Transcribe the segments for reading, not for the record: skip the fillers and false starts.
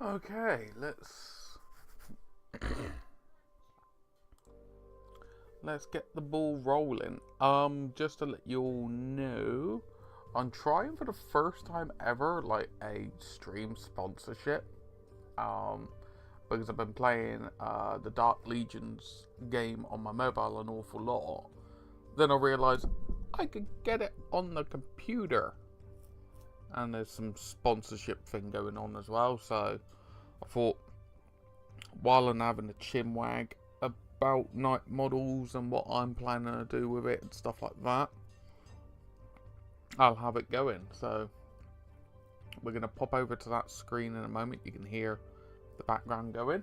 Okay, let's get the ball rolling. Just to let you all know, I'm trying for the first time ever like a stream sponsorship. Because I've been playing the Dark Legions game on my mobile an awful lot. Then I realised I could get it on the computer. And there's some sponsorship thing going on as well, so I thought, while I'm having a chinwag about night models and what I'm planning to do with it and stuff like that, I'll have it going. So we're going to pop over to that screen in a moment. You can hear the background going.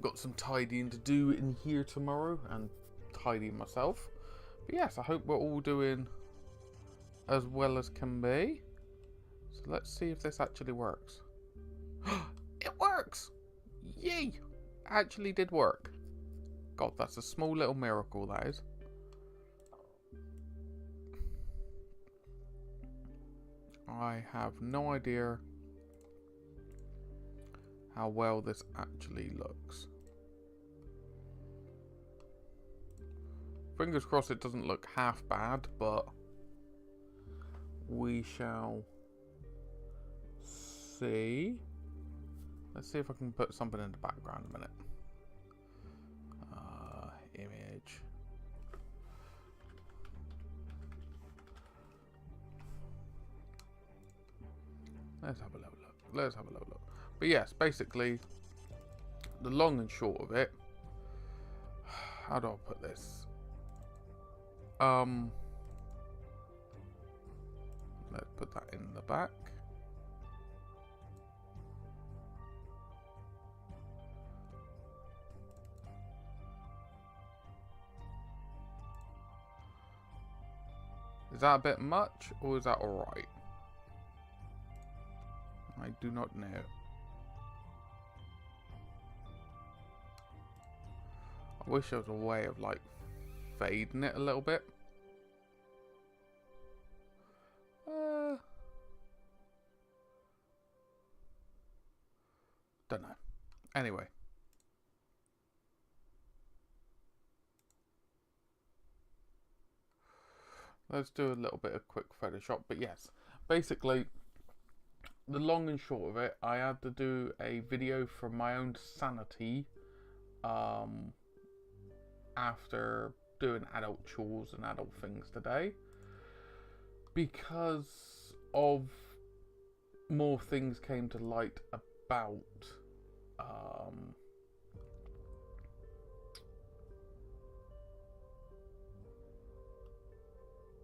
Got some tidying to do in here tomorrow and tidying myself. But yes, I hope we're all doing as well as can be. So let's see if this actually works. It works! Yay! Actually did work. God, that's a small little miracle, that is. I have no idea how well this actually looks. Fingers crossed it doesn't look half bad, but we shall see. Let's see if I can put something in the background a minute. Image. Let's have a little look. But yes, basically, the long and short of it. How do I put this? Let's put that in the back. Is that a bit much, or is that alright? I do not know. I wish there was a way of like fading it a little bit. Don't know. Anyway. Let's do a little bit of quick Photoshop. But yes, basically, the long and short of it, I had to do a video for my own sanity after doing adult chores and adult things today, because of more things came to light about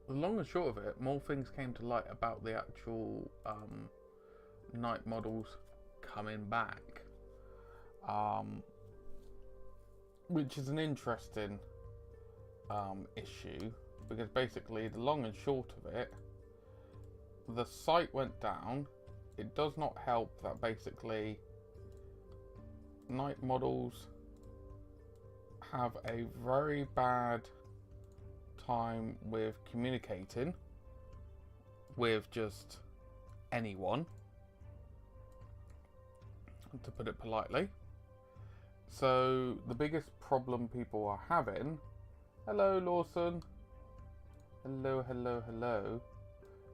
the long and short of it, more things came to light about the actual night models coming back, which is an interesting issue, because basically the long and short of it, the site went down. It does not help that basically night models have a very bad time with communicating with just anyone, to put it politely. So the biggest problem people are having, hello Lawson, hello,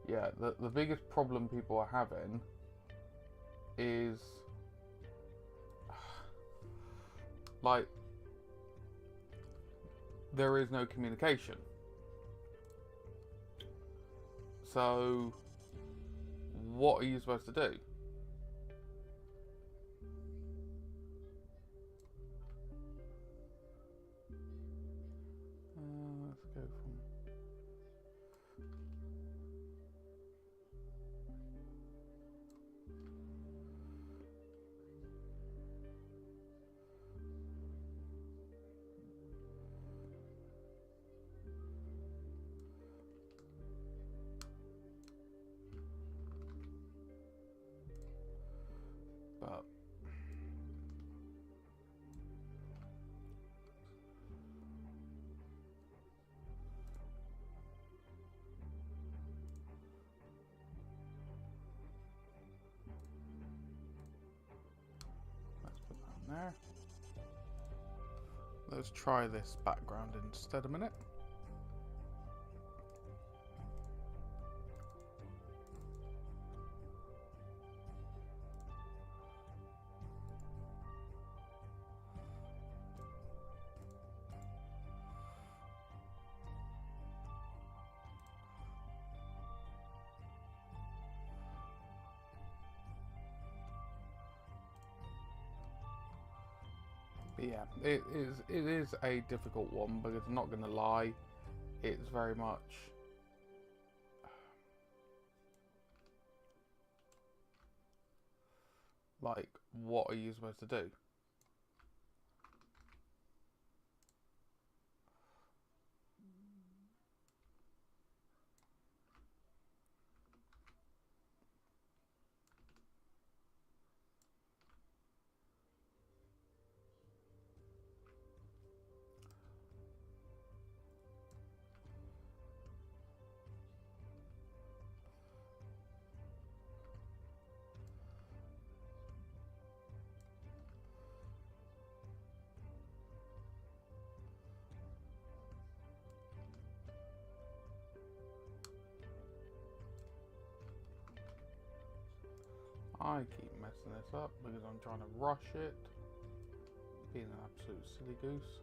yeah, the biggest problem people are having is like there is no communication. So what are you supposed to do? Let's go from... there. Let's try this background instead a minute. Yeah, it is a difficult one, because I'm not going to lie, it's very much like, what are you supposed to do? I keep messing this up because I'm trying to rush it, being an absolute silly goose.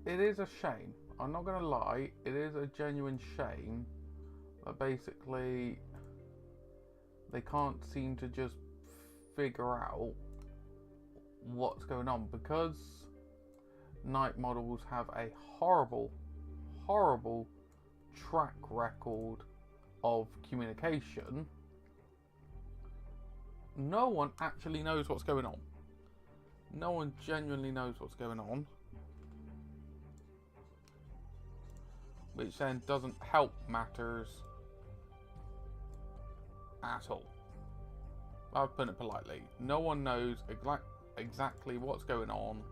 It is a shame. I'm not gonna lie. It is a genuine shame that basically they can't seem to just figure out what's going on, because night models have a horrible track record of communication. No one actually knows what's going on. No one genuinely knows what's going on. Which then doesn't help matters at all. I'll put it politely. No one knows exactly what's going on.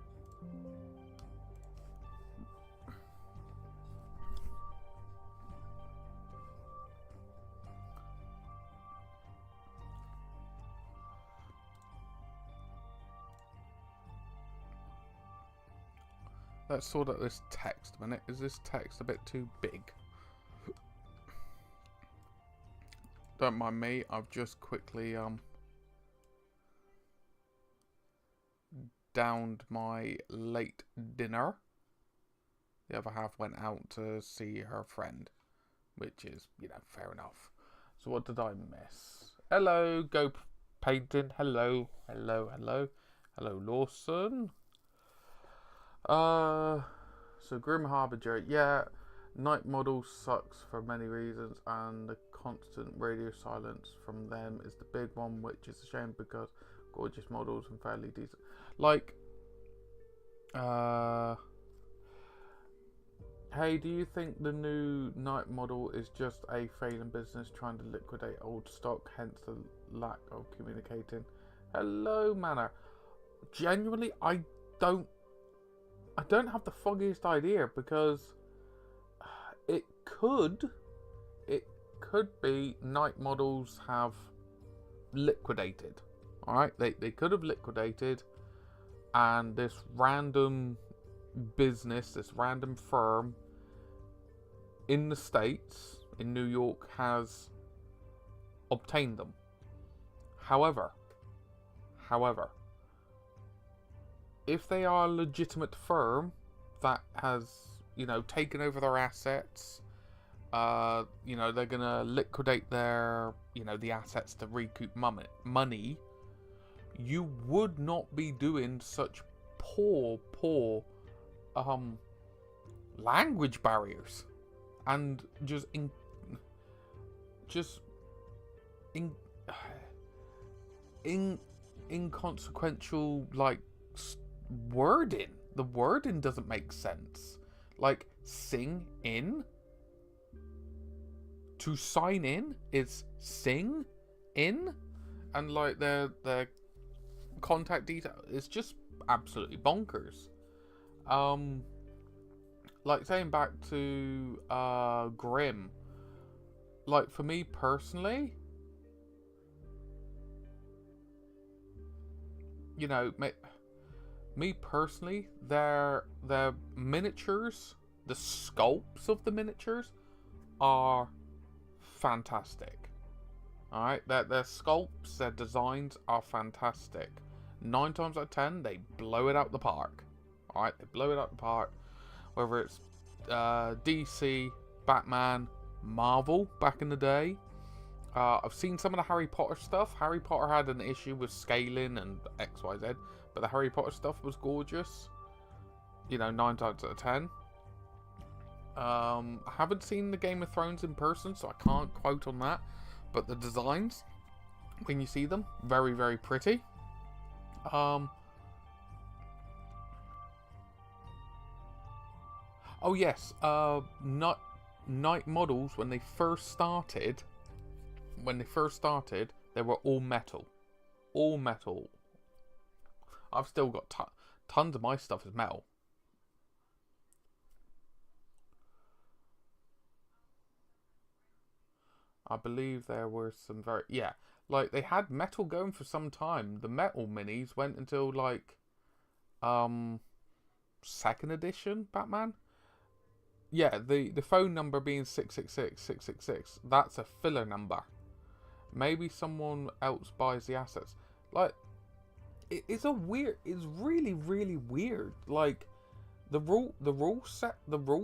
Let's sort out this text a minute. Is this text a bit too big? Don't mind me, I've just quickly downed my late dinner. The other half went out to see her friend, which is, you know, fair enough. So what did I miss? Hello, Go Painting. Hello, hello, hello. Hello, Lawson. So Grim Harbinger, yeah, night model sucks for many reasons, and the constant radio silence from them is the big one, which is a shame because gorgeous models and fairly decent. Like, hey, do you think the new night model is just a failing business trying to liquidate old stock, hence the lack of communicating? Hello, Manor. Genuinely, I don't have the foggiest idea, because it could be night models have liquidated. Alright, they could have liquidated, and this random business, this random firm in the States, in New York, has obtained them. However, if they are a legitimate firm that has, you know, taken over their assets, you know, they're gonna liquidate their, you know, the assets to recoup money, you would not be doing such poor language barriers and just inconsequential, like, wording. The wording doesn't make sense. Like, sing in. to sign in is sing in, and like their contact detail is just absolutely bonkers. Like saying back to Grim, like for me personally, you know, me personally, their miniatures, the sculpts of the miniatures are fantastic. Alright, their sculpts, their designs are fantastic. 9 times out of 10, they blow it out the park. Alright, they blow it out the park. Whether it's DC, Batman, Marvel back in the day. I've seen some of the Harry Potter stuff. Harry Potter had an issue with scaling and XYZ, but the Harry Potter stuff was gorgeous. You know, 9 times out of 10. I haven't seen the Game of Thrones in person, so I can't quote on that. But the designs, when you see them, very, very pretty. Oh yes, Night models when they first started, they were all metal, all metal. I've still got tons of my stuff is metal. I believe there were some very, yeah, like they had metal going for some time. The metal minis went until like, 2nd edition Batman. Yeah, the phone number being 666. That's a filler number. Maybe someone else buys the assets. Like, it's really, really weird. Like, the rule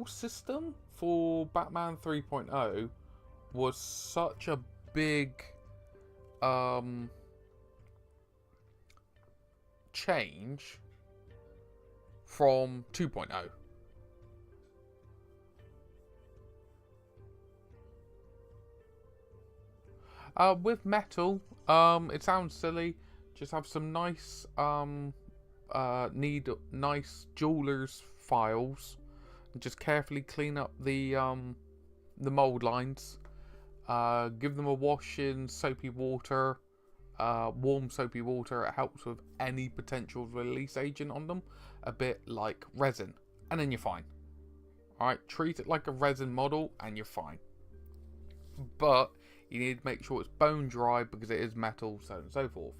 system for Batman 3.0 was such a big change from 2.0. With metal, it sounds silly. Just have some nice, need nice jeweler's files. And just carefully clean up the mold lines. Give them a wash in soapy water, warm soapy water. It helps with any potential release agent on them. A bit like resin, and then you're fine. Alright, treat it like a resin model, and you're fine. But you need to make sure it's bone dry because it is metal, so on and so forth.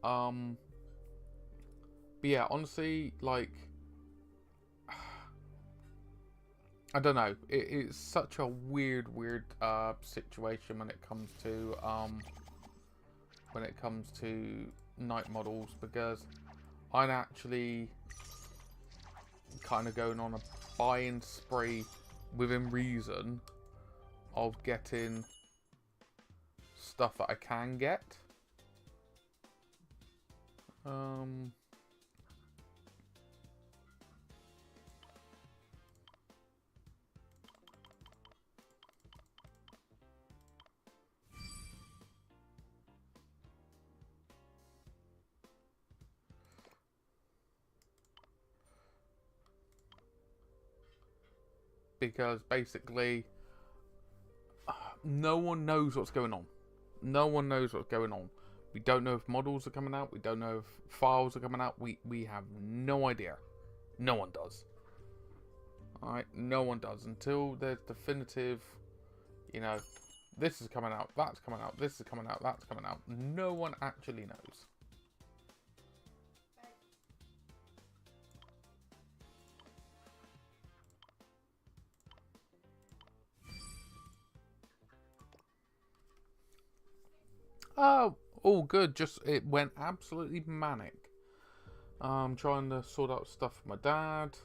But yeah, honestly, like, I don't know. It's such a weird situation when it comes to night models, because I'm actually kind of going on a buy-in spree within reason of getting stuff that I can get. Because basically no one knows what's going on. No one knows what's going on. We don't know if models are coming out. We don't know if files are coming out. We have no idea. No one does. Alright, no one does. Until there's definitive, you know, this is coming out, that's coming out, this is coming out, that's coming out. No one actually knows. Oh, all good. Just it went absolutely manic. Trying to sort out stuff for my dad,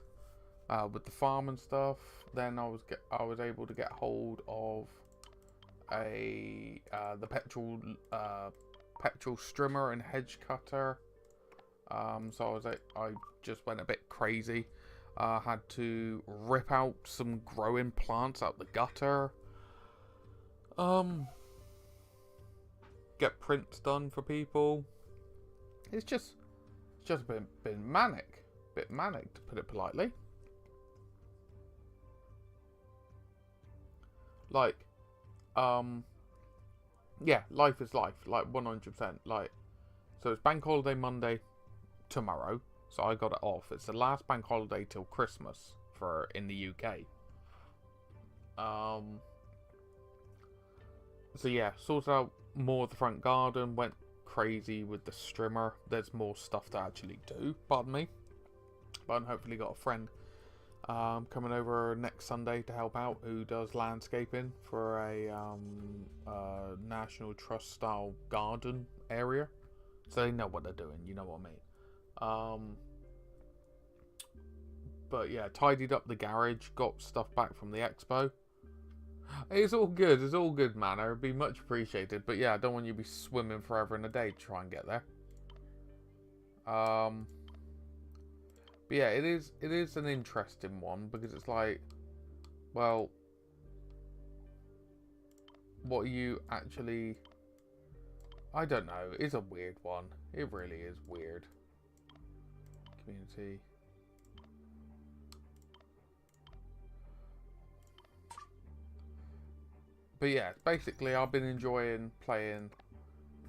with the farm and stuff. Then I was able to get hold of the petrol strimmer and hedge cutter. So I just went a bit crazy. Had to rip out some growing plants out the gutter. Get prints done for people. It's just been manic. Bit manic, to put it politely. Like, yeah, life is life, like 100%. Like, so it's bank holiday Monday tomorrow, so I got it off. It's the last bank holiday till Christmas for in the UK. So yeah, sorted out more of the front garden, went crazy with the strimmer. There's more stuff to actually do, pardon me. But I've hopefully got a friend coming over next Sunday to help out who does landscaping for a National Trust style garden area. So they know what they're doing, you know what I mean. But yeah, tidied up the garage, got stuff back from the expo. It's all good, man. It would be much appreciated. But yeah, I don't want you to be swimming forever in a day to try and get there. But yeah, it is an interesting one because it's like, well, what are you actually... I don't know. It's a weird one. It really is weird. Community. But yeah, basically I've been enjoying playing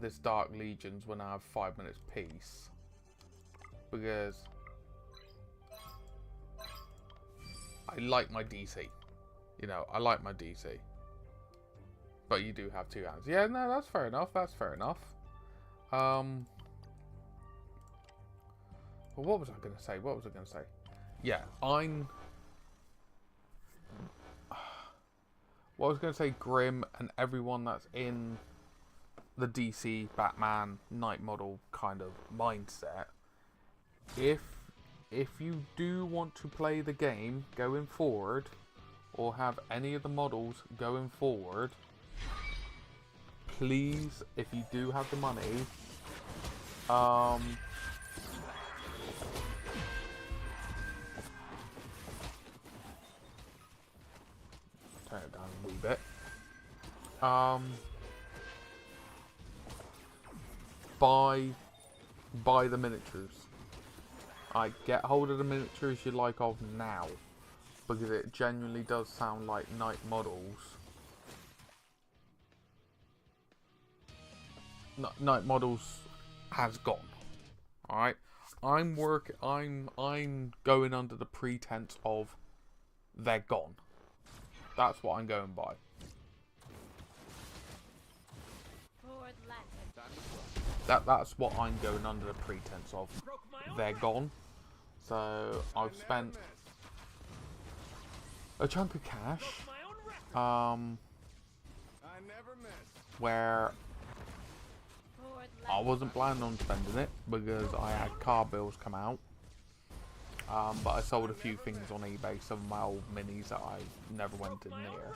this Dark Legions when I have 5 minutes peace. Because I like my DC. You know, I like my DC. But you do have two hands. Yeah, no, that's fair enough. That's fair enough. Well, what was I going to say? What was I going to say? Yeah, Well, I was going to say Grim and everyone that's in the DC Batman Night model kind of mindset. If you do want to play the game going forward, or have any of the models going forward, please, if you do have the money, turn it down a wee bit. Buy the miniatures. Get hold of the miniatures you like of now, because it genuinely does sound like Night models. Night models has gone. All right, I'm going under the pretense of they're gone. That's what I'm going by. That's what I'm going under the pretense of. They're gone. So I've spent a chunk of cash, where I wasn't planning on spending it because I had car bills come out. But I sold a few things on eBay, some of my old minis that I never went in near.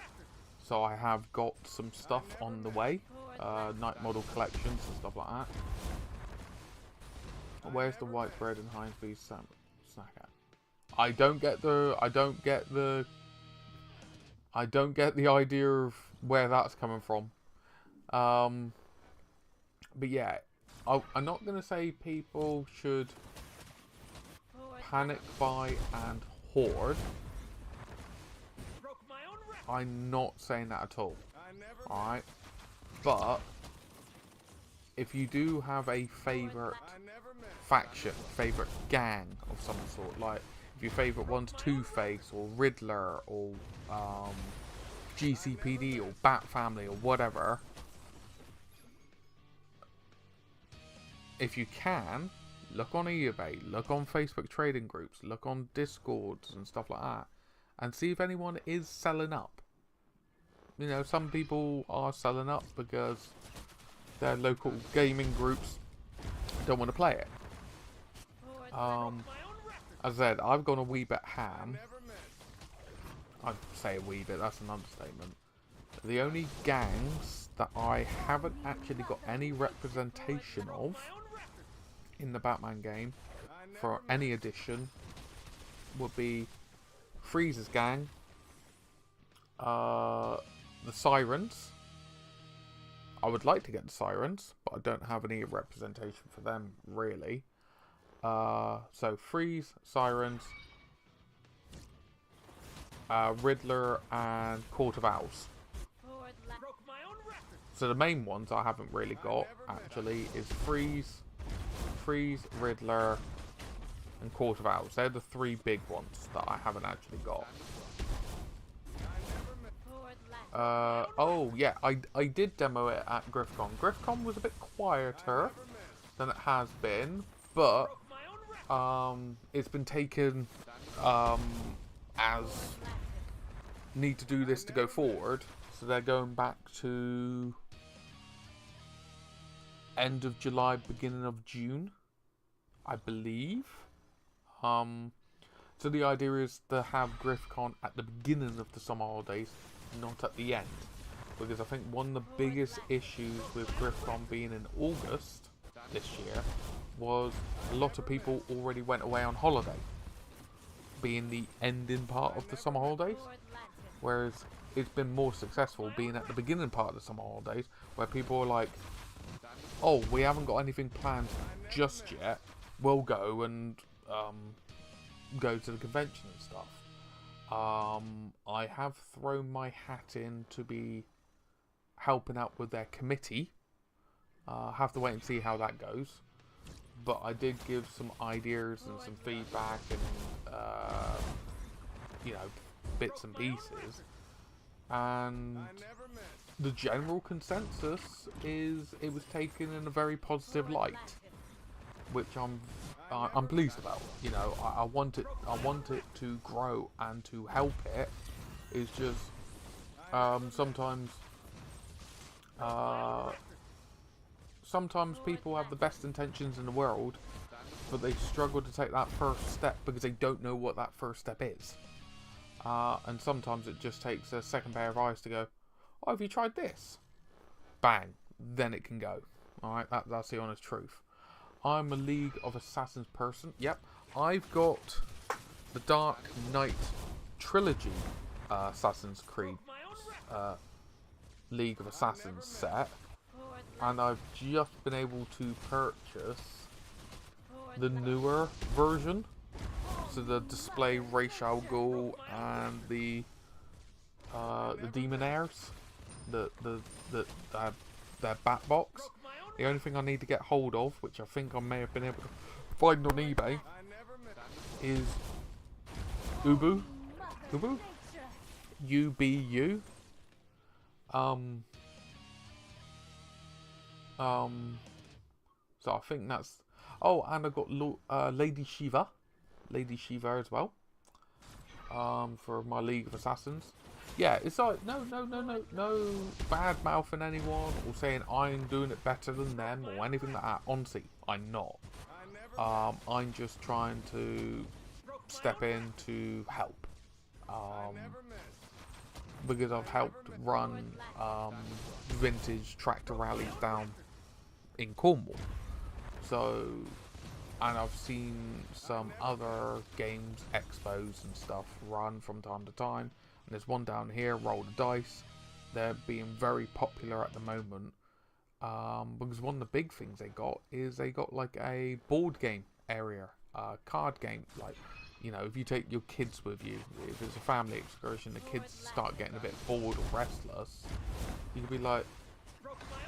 So I have got some stuff on the way, Night model collections and stuff like that. Where's the white bread and Heinz beef snack at? I don't get the idea of where that's coming from. But yeah, I'm not gonna say people should panic buy and hoard. I'm not saying that at all. Alright? But if you do have a favourite faction, favourite gang of some sort, like if your favourite one's Two-Face or Riddler or GCPD or Bat Family or whatever, if you can, look on eBay, look on Facebook trading groups, look on Discords and stuff like that, and see if anyone is selling up. You know, some people are selling up because their local gaming groups don't want to play it. As I said, I've gone a wee bit ham. I'd say a wee bit, that's an understatement. The only gangs that I haven't actually got any representation of in the Batman game for any edition would be Freeze's gang, the Sirens. I would like to get the Sirens, but I don't have any representation for them really. So Freeze, Sirens, Riddler, and Court of Owls. So the main ones I haven't really got, actually, is Freeze, Riddler, and Court of Owls. They're the three big ones that I haven't actually got. Oh, yeah, I did demo it at GriffCon. GriffCon was a bit quieter than it has been, but it's been taken as need to do this to go forward. So they're going back to end of July, beginning of June, I believe. So the idea is to have GriffCon at the beginning of the summer holidays, not at the end. Because I think one of the biggest issues with GriffCon being in August this year was a lot of people already went away on holiday, being the ending part of the summer holidays. Whereas it's been more successful being at the beginning part of the summer holidays, where people are like, oh, we haven't got anything planned just yet, we'll go and go to the convention and stuff. I have thrown my hat in to be helping out with their committee. Have to wait and see how that goes. But I did give some ideas and some feedback and, you know, bits and pieces. And the general consensus is it was taken in a very positive light, which I'm pleased about. You know, I want it to grow and to help it. It's just sometimes people have the best intentions in the world, but they struggle to take that first step because they don't know what that first step is. And sometimes it just takes a second pair of eyes to go, oh, have you tried this? Bang, then it can go. Alright, that's the honest truth. I'm a League of Assassins person. Yep, I've got the Dark Knight Trilogy Assassin's Creed League of Assassins set. And I've just been able to purchase the newer version. So the display Ra's al Ghul and the Demonaires, their bat box. The only thing I need to get hold of, which I think I may have been able to find on eBay, is Ubu, UBU. So I think that's. Oh, and I got Lady Shiva as well. For my League of Assassins. Yeah, it's like no bad mouthing anyone or saying I'm doing it better than them or anything like that. Honestly, I'm not. I'm just trying to step in to help. Because I've helped run vintage tractor rallies down in Cornwall. So, and I've seen some other games, expos and stuff run from time to time. And there's one down here, Roll the Dice. They're being very popular at the moment. Because one of the big things they got like a board game area, card game. Like, you know, if you take your kids with you, if it's a family excursion, the kids start getting a bit bored or restless, you could be like,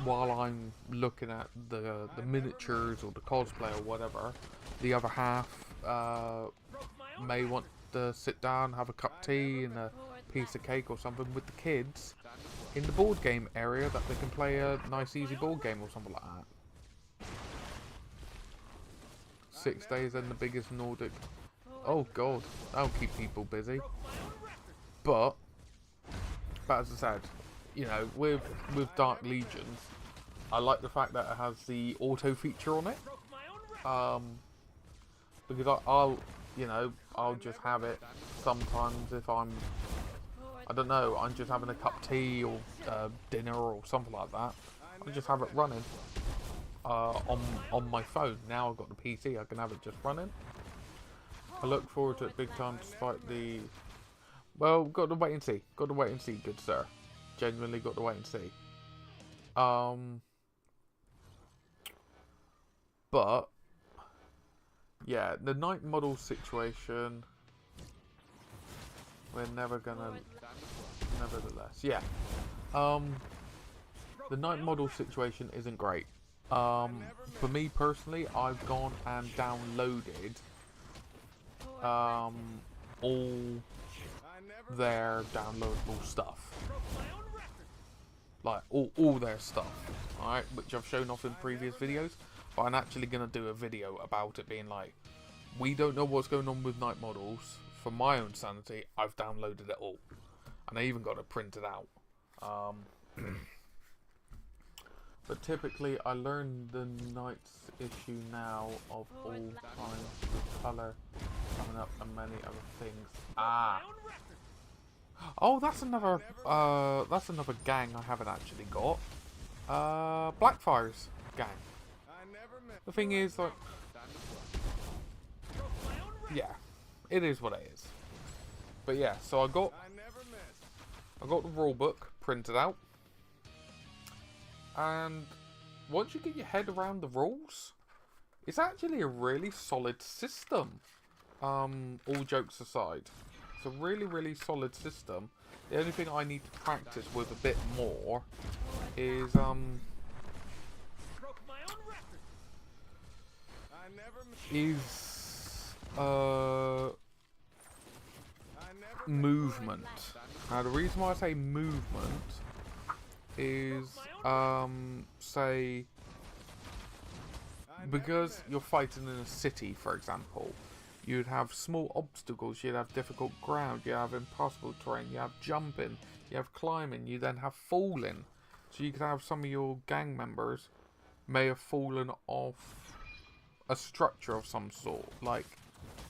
while I'm looking at the miniatures or the cosplay or whatever, the other half may want to sit down, have a cup of tea and a piece of cake or something with the kids in the board game area that they can play a nice easy board game or something like that. 6 days in the biggest Nordic. Oh god, that'll keep people busy. But as I said, you know, with Dark Legions, I like the fact that it has the auto feature on it. Because I'll just have it sometimes if I'm just having a cup of tea or dinner or something like that. I just have it running on my phone. Now I've got the PC, I can have it just running. I look forward to it big time despite the... Well, got to wait and see. Got to wait and see, good sir. Genuinely got to wait and see. But yeah, the night model situation, we're never gonna, nevertheless, yeah. The the night model situation isn't great. For me personally, I've gone and downloaded all their downloadable stuff, like all their stuff, alright, which I've shown off in previous videos. But I'm actually gonna do a video about it being like, we don't know what's going on with night models. For my own sanity, I've downloaded it all, and I even got it printed out. But typically, I learned the night's issue now of all times, the colour coming up, and many other things. Oh, that's another gang I haven't actually got. Blackfire's gang. The thing is, like, yeah, it is what it is. But yeah, so I got the rule book printed out, and once you get your head around the rules, it's actually a really solid system. All jokes aside, it's a really solid system. The only thing I need to practice with a bit more is movement. Now the reason why I say movement is say because you're fighting in a city, for example, you'd have small obstacles, you'd have difficult ground, you have impossible terrain, you have jumping, you have climbing, you then have falling. So you could have some of your gang members may have fallen off a structure of some sort. Like,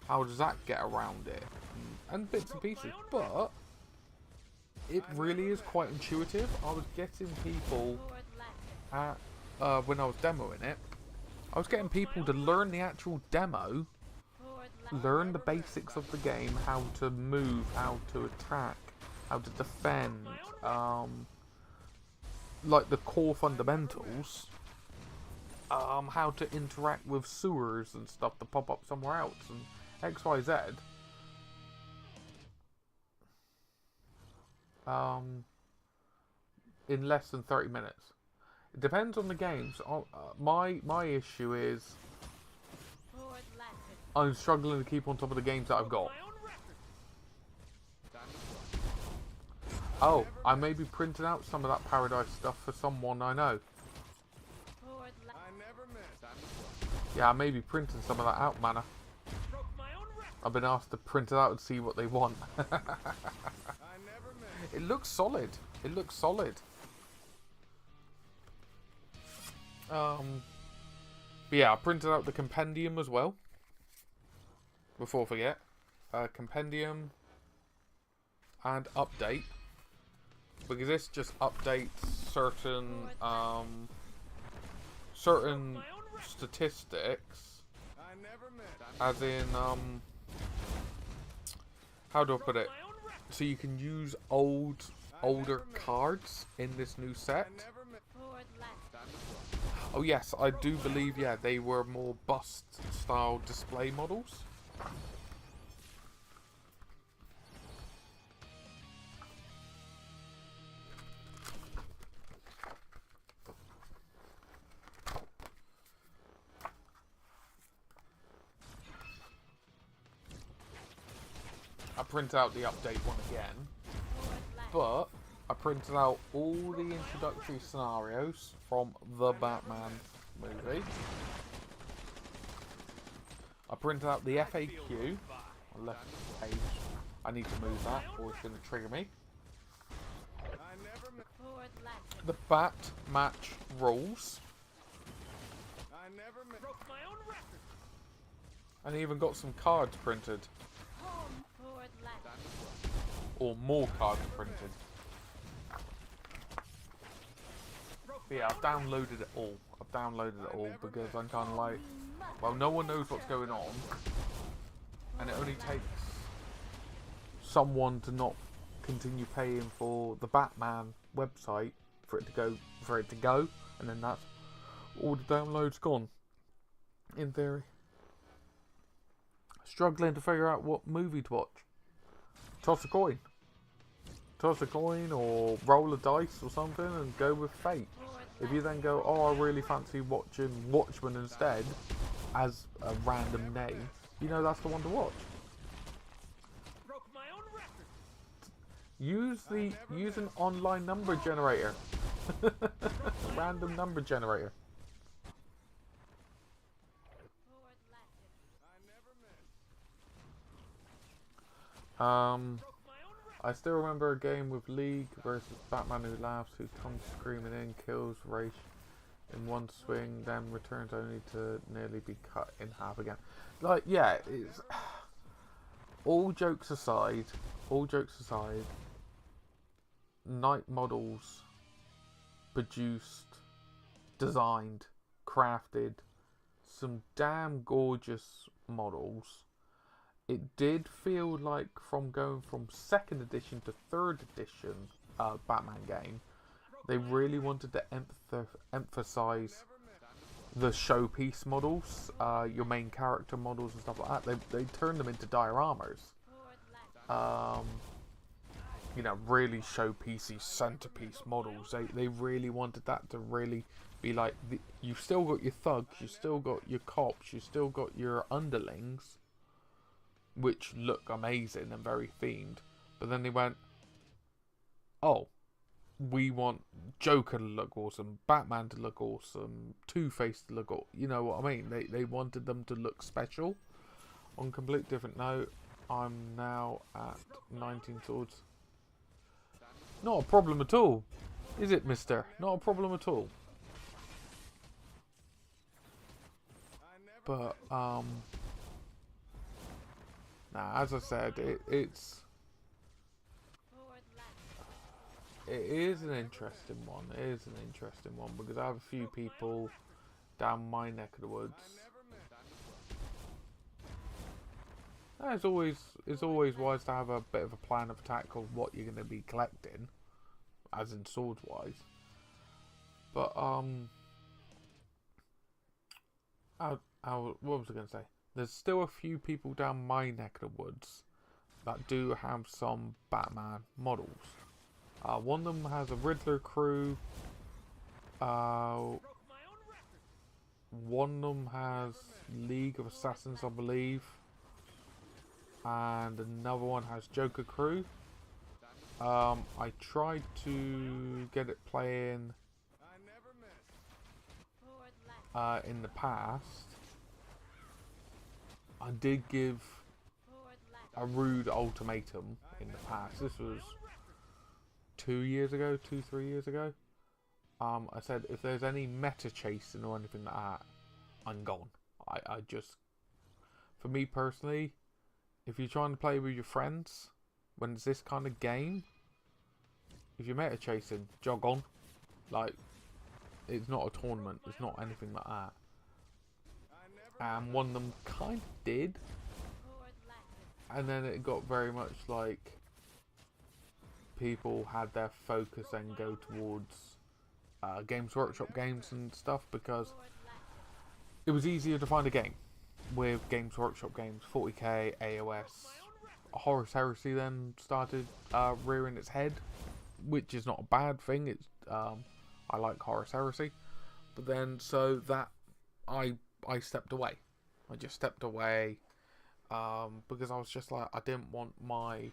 how does that get around it? And bits and pieces. But it really is quite intuitive. I was getting people at when I was demoing it, I was getting people to learn the actual demo, learn the basics of the game, how to move, how to attack, how to defend, like the core fundamentals, how to interact with sewers and stuff to pop up somewhere else, and XYZ. In less than 30 minutes. It depends on the games. My issue is I'm struggling to keep on top of the games that I've got. Oh, I may be printing out some of that Paradise stuff for someone I know. Yeah, I may be printing some of that out, Mana. I've been asked to print it out and see what they want. It looks solid. It looks solid. But yeah, I printed out the compendium as well. Before I forget. Compendium and update. Because this just updates certain certain statistics. As in, how do I put it? So you can use older cards in this new set. Oh yes, I do believe, yeah, they were more bust style display models. I printed out the update one again, but I printed out all the introductory scenarios from the Batman movie. I printed out the FAQ on the left page. I need to move that or it's going to trigger me. The Bat Match rules. And I even got some cards printed. Or more cards printed. But yeah, I've downloaded it all. I've downloaded it all because I'm kind of like, well, no one knows what's going on, and it only takes someone to not continue paying for the Batman website for it to go, and then that's all the downloads gone. In theory, struggling to figure out what movie to watch. Toss a coin. toss a coin or roll a dice or something and go with fate. If you then go, oh, I really fancy watching Watchmen instead, as a random name, you know that's the one to watch. Use an online number generator. Random number generator. I still remember a game with League versus Batman who laughs, who comes screaming in, kills Ra's in one swing, then returns only to nearly be cut in half again. Like, yeah, it's all jokes aside, Night Models produced, designed, crafted some damn gorgeous models. It did feel like from going from 2nd edition to 3rd edition Batman game, they really wanted to emphasize the showpiece models, your main character models and stuff like that. They turned them into dioramas. You know, really showpiecey centerpiece models. They really wanted that to really be like, you've still got your thugs, you've still got your cops, you've still got your underlings, which look amazing and very themed. But then they went, oh, we want Joker to look awesome, Batman to look awesome, Two-Face to look awesome. You know what I mean? They wanted them to look special. On a complete different note, I'm now at 19 swords. Not a problem at all. Is it, mister? Not a problem at all. But, nah, as I said, it is an interesting one. It is an interesting one because I have a few people down my neck of the woods. It's always wise to have a bit of a plan of attack of what you're going to be collecting, as in swords wise. But what was I going to say? There's still a few people down my neck of the woods that do have some Batman models. One of them has a Riddler crew. One of them has League of Assassins, I believe. And another one has Joker crew. I tried to get it playing in the past. I did give a rude ultimatum in the past. This was 3 years ago. I said if there's any meta chasing or anything like that, I'm gone. I just, for me personally, if you're trying to play with your friends when it's this kind of game, if you're meta chasing, jog on. Like, it's not a tournament, it's not anything like that. And one of them kind of did, and then it got very much like people had their focus and go towards Games Workshop games and stuff, because it was easier to find a game with Games Workshop games. 40k, AOS, Horus Heresy then started rearing its head, which is not a bad thing. It's I like Horus Heresy, but then so that I stepped away. I just stepped away because I was just like, I didn't want my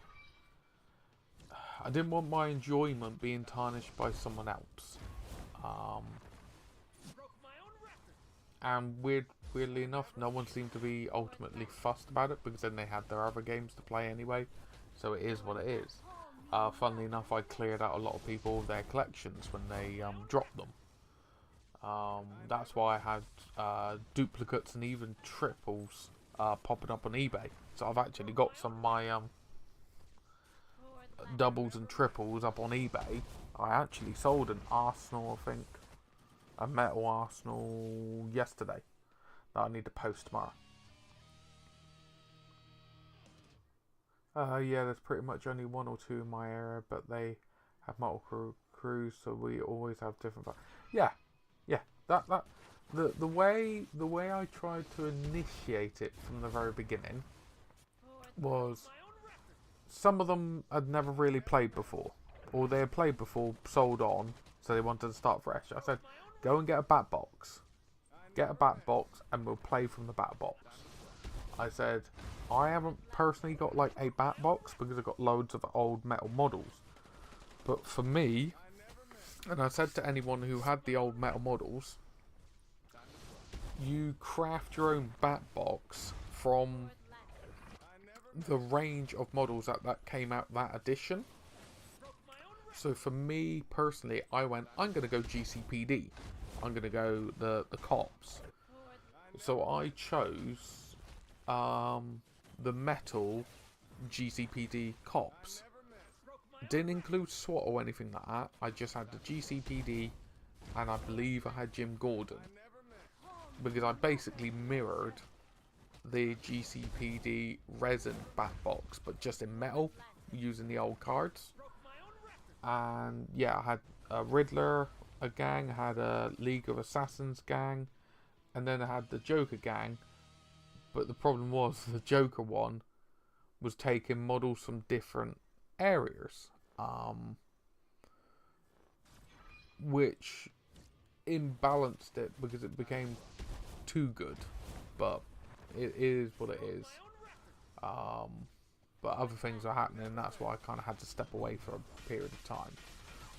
enjoyment being tarnished by someone else. And weirdly enough, no one seemed to be ultimately fussed about it, because then they had their other games to play anyway. So it is what it is. Funnily enough, I cleared out a lot of people their collections when they dropped them. That's why I had duplicates and even triples popping up on eBay. So I've actually got some of my doubles and triples up on eBay. I actually sold an Arsenal, I think, a metal Arsenal yesterday that I need to post tomorrow. Yeah, there's pretty much only one or two in my area, but they have multiple crews, so we always have different. Yeah. The way I tried to initiate it from the very beginning was, some of them I'd never really played before. or they had played before, sold on, so they wanted to start fresh. I said, go and get a bat box. Get a bat box and we'll play from the bat box. I said, I haven't personally got like a bat box because I've got loads of old metal models. But for me, and I said to anyone who had the old metal models, you craft your own bat box from the range of models that came out that edition. So for me personally, I went, I'm going to go GCPD. I'm going to go the cops. So I chose the metal GCPD cops. Didn't include SWAT or anything like that. I just had the GCPD, and I believe I had Jim Gordon, because I basically mirrored the GCPD resin bat box, but just in metal, using the old cards. And yeah, I had a Riddler, a gang, I had a League of Assassins gang, and then I had the Joker gang. But the problem was the Joker one was taking models from different areas, which imbalanced it because it became too good. But it is what it is. But other things are happening, and that's why I kind of had to step away for a period of time.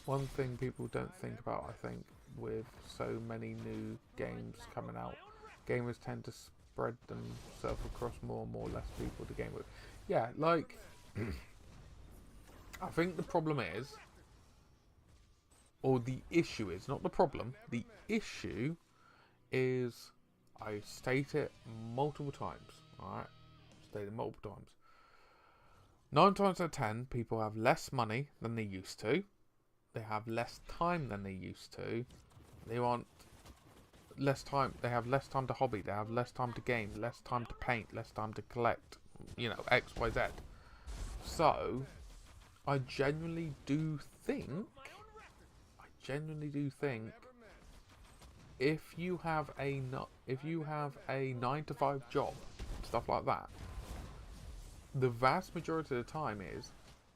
One thing people don't think about, I think, with so many new games coming out, gamers tend to spread themselves across more and more less people to game with. Yeah, like, I think the problem is, or the issue is, not the problem, the issue is, I state it multiple times, alright? State it multiple times. 9 times out of 10, people have less money than they used to. They have less time than they used to. They want less time. They have less time to hobby. They have less time to game. Less time to paint. Less time to collect. You know, X, Y, Z. So, I genuinely do think, if you have a 9 to 5 job, stuff like that, the vast majority of the time is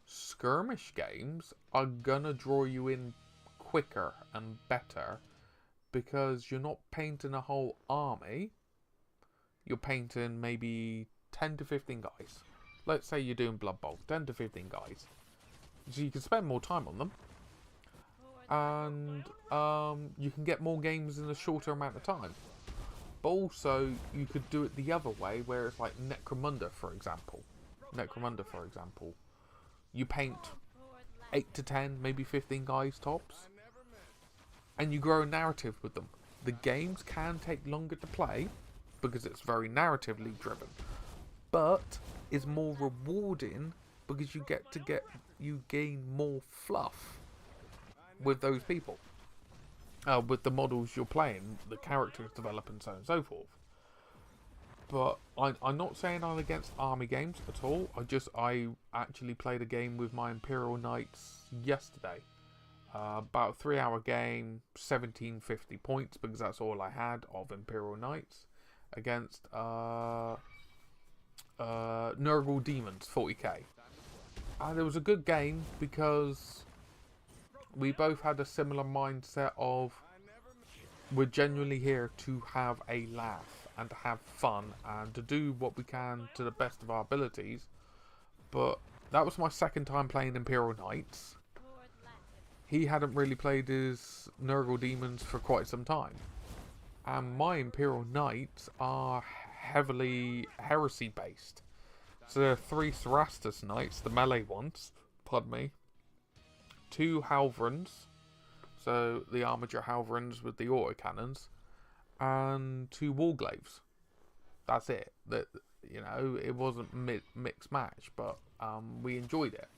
skirmish games are gonna draw you in quicker and better, because you're not painting a whole army. You're painting maybe 10 to 15 guys. Let's say you're doing Blood Bowl, 10 to 15 guys. So you can spend more time on them, and you can get more games in a shorter amount of time. But also, you could do it the other way, where it's like Necromunda, for example. You paint 8 to 10, maybe 15 guys tops, and you grow a narrative with them. The games can take longer to play because it's very narratively driven, but it's more rewarding because you gain more fluff with those people, with the models you're playing, the characters develop, and so on and so forth. But I'm not saying I'm against army games at all. I actually played a game with my Imperial Knights yesterday. About a 3-hour game, 1750 points, because that's all I had of Imperial Knights, against Nurgle Demons, 40k. And it was a good game because we both had a similar mindset of, we're genuinely here to have a laugh and to have fun and to do what we can to the best of our abilities. But that was my second time playing Imperial Knights. He hadn't really played his Nurgle Demons for quite some time. And my Imperial Knights are heavily heresy based. So there are 3 Thrastus Knights, the melee ones, pardon me. 2 Halvrans, so the Armiger Halvrans with the autocannons, and 2 Warglaves. That's it. That, you know, it wasn't mixed match, but we enjoyed it.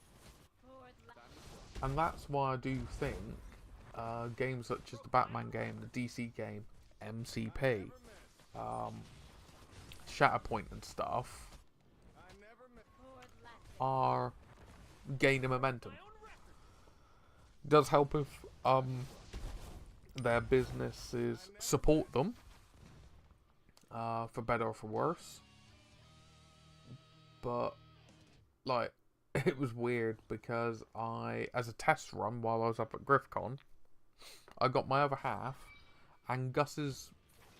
And that's why I do think games such as the Batman game, the DC game, MCP, Shatterpoint and stuff are gaining momentum. It does help if their businesses support them, for better or for worse. But like, it was weird because as a test run while I was up at GriffCon, I got my other half and Gus's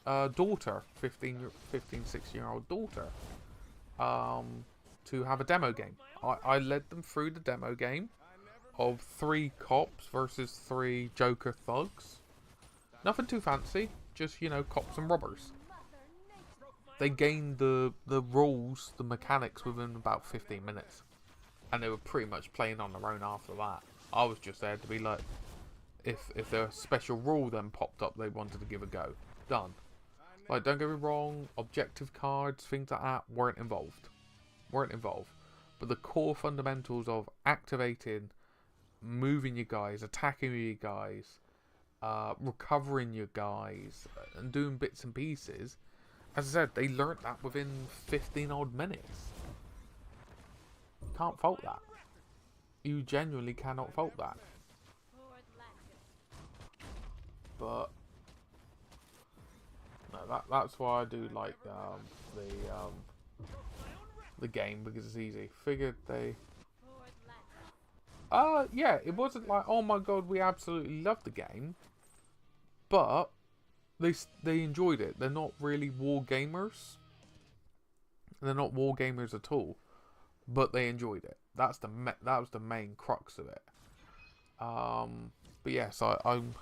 daughter, 16-year-old daughter, to have a demo game. I led them through the demo game of 3 cops versus 3 Joker thugs. Nothing too fancy, just, you know, cops and robbers. They gained the rules, the mechanics within about 15 minutes. And they were pretty much playing on their own after that. I was just there to be like, if their special rule then popped up they wanted to give a go. Done. Like, don't get me wrong, objective cards, things like that weren't involved. But the core fundamentals of activating, moving your guys, attacking your guys, recovering your guys, and doing bits and pieces, as I said, they learnt that within 15 odd minutes. Can't fault that. You genuinely cannot fault that. But no, that's why I do like the game, because it's easy. Figured they yeah, it wasn't like, oh my god, we absolutely loved the game, but they enjoyed it. They're not really war gamers. They're not war gamers at all, but they enjoyed it. That was the main crux of it. But yes, I'm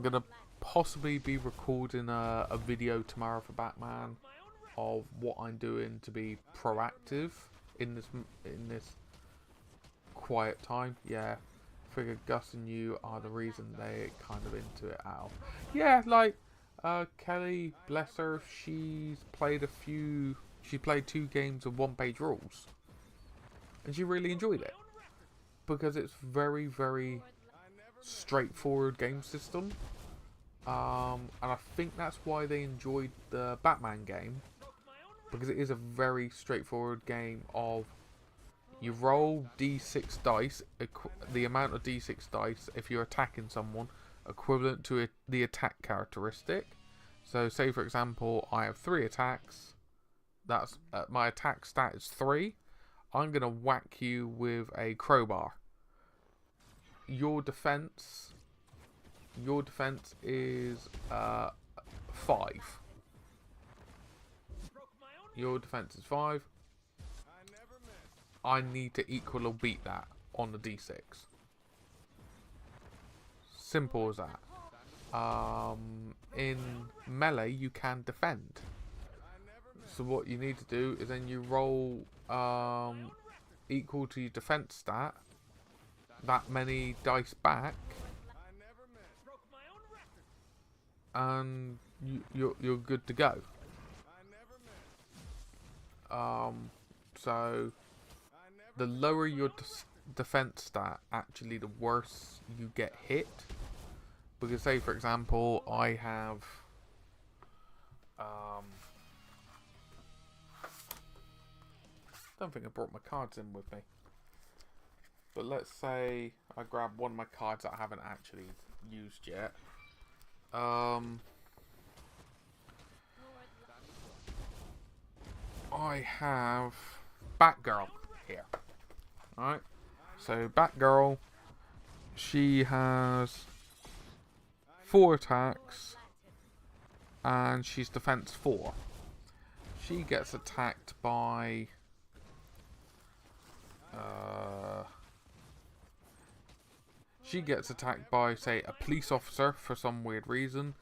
gonna possibly be recording a video tomorrow for Batman of what I'm doing to be proactive in this quiet time. Yeah, figured Gus and you are the reason they kind of into it out. Yeah, like Kelly, bless her, she played 2 games of 1-page rules, and she really enjoyed it because it's very, very straightforward game system. And I think that's why they enjoyed the Batman game, because it is a very straightforward game of you roll d6 dice, the amount of d6 dice if you're attacking someone, equivalent to the attack characteristic. So say for example I have 3 attacks, that's my attack stat is 3, I'm going to whack you with a crowbar. Your defense is 5. Your defense is 5. I need to equal or beat that on the d6. Simple as that. In melee, you can defend. So what you need to do is then you roll equal to your defense stat, that many dice back, and you're good to go. So the lower your defense stat, actually the worse you get hit. Because say for example I have don't think I brought my cards in with me, but let's say I grab one of my cards that I haven't actually used yet. I have Batgirl here. Alright, so Batgirl, she has 4 attacks and she's defense 4. She gets attacked by say a police officer for some weird reason.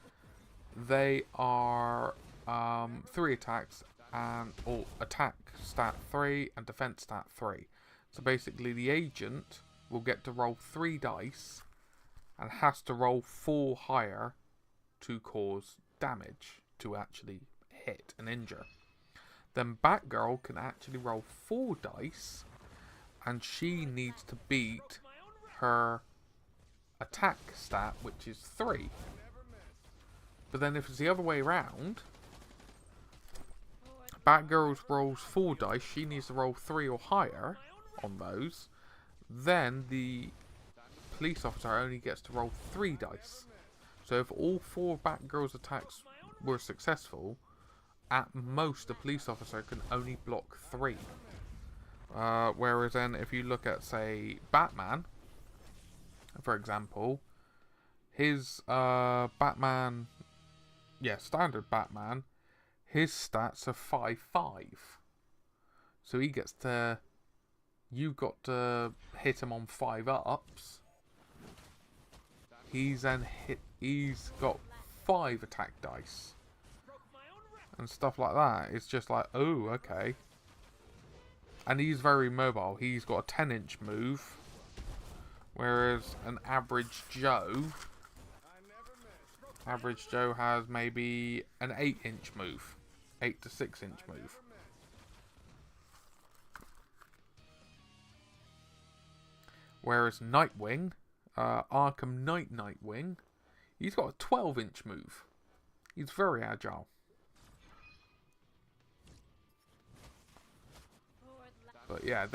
They are 3 attacks and attack stat 3 and defense stat 3. So basically the agent will get to roll 3 dice and has to roll 4 higher to cause damage, to actually hit and injure. Then Batgirl can actually roll 4 dice and she needs to beat her attack stat, which is 3. But then if it's the other way around, Batgirl rolls 4 dice, she needs to roll 3 or higher on those. Then the police officer only gets to roll 3 dice. So if all 4 Batgirl's attacks were successful, at most the police officer can only block 3. Whereas then if you look at, say, Batman, for example, his Batman, yeah, standard Batman, his stats are 5/5. So he gets to, you've got to hit him on 5-ups. He's got 5 attack dice. And stuff like that. It's just like, oh, okay. And he's very mobile. He's got a 10-inch move. Whereas an average Joe has maybe an 8-inch move. 8 to 6-inch move. Whereas Nightwing, Arkham Nightwing, he's got a 12-inch move. He's very agile. But yeah,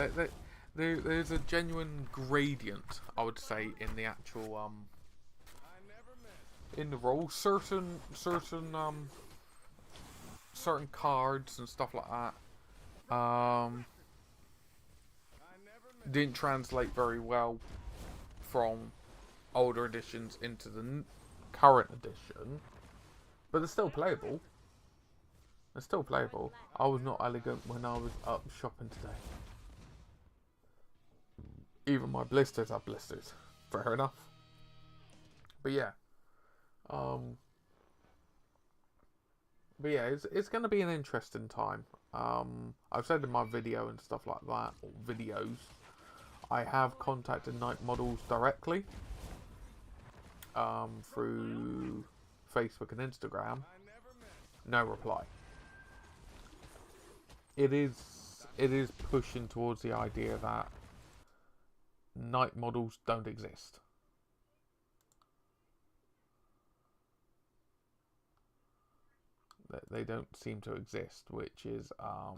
there's a genuine gradient, I would say, in the actual in the role. Certain cards and stuff like that didn't translate very well from older editions into the current edition, but they're still playable. They're still playable. I was not elegant when I was up shopping today. Even my blisters have blisters. Fair enough. But yeah. It's going to be an interesting time. I've said in my video and stuff like that, or videos, I have contacted Night Models directly through Facebook and Instagram. No reply. It is pushing towards the idea that Night Models don't exist. They don't seem to exist, which is a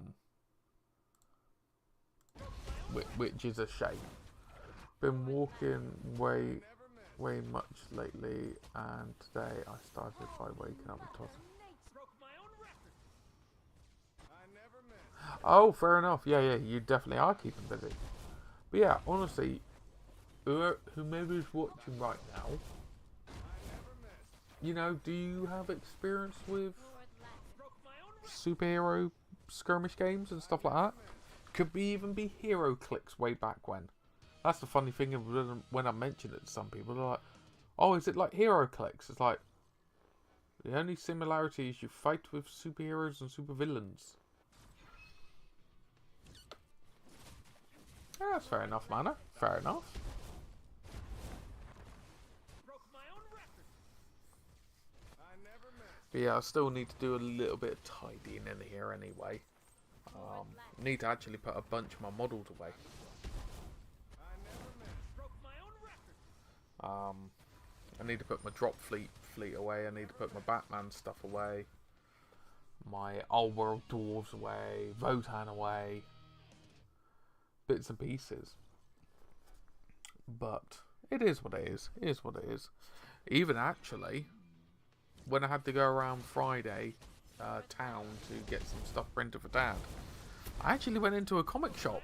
shame. Been walking way much lately, and today I started by waking up and tossing. Oh, fair enough. Yeah, you definitely are keeping busy. But yeah, honestly, whomever's watching right now, you know, do you have experience with superhero skirmish games and stuff like that? Could even be Hero Clicks way back when. That's the funny thing when I mention it to some people. They're like, oh, is it like Hero Clicks? It's like, the only similarity is you fight with superheroes and supervillains. Yeah, that's fair enough, Manor. Fair enough. But yeah, I still need to do a little bit of tidying in here anyway. Need to actually put a bunch of my models away. I need to put my drop fleet away. I need to put my Batman stuff away. My old world dwarves away. Votan away. Bits and pieces. But it is what it is. It is what it is. Even actually, when I had to go around Friday town to get some stuff printed for Dad, I actually went into a comic shop.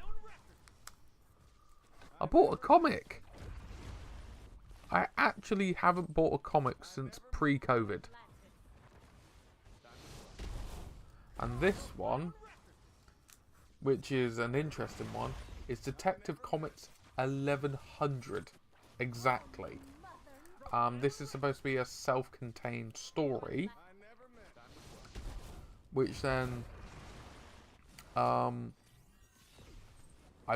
I bought a comic. I actually haven't bought a comic since pre-COVID. And this one, which is an interesting one, is Detective Comics 1100 exactly. This is supposed to be a self-contained story, which then I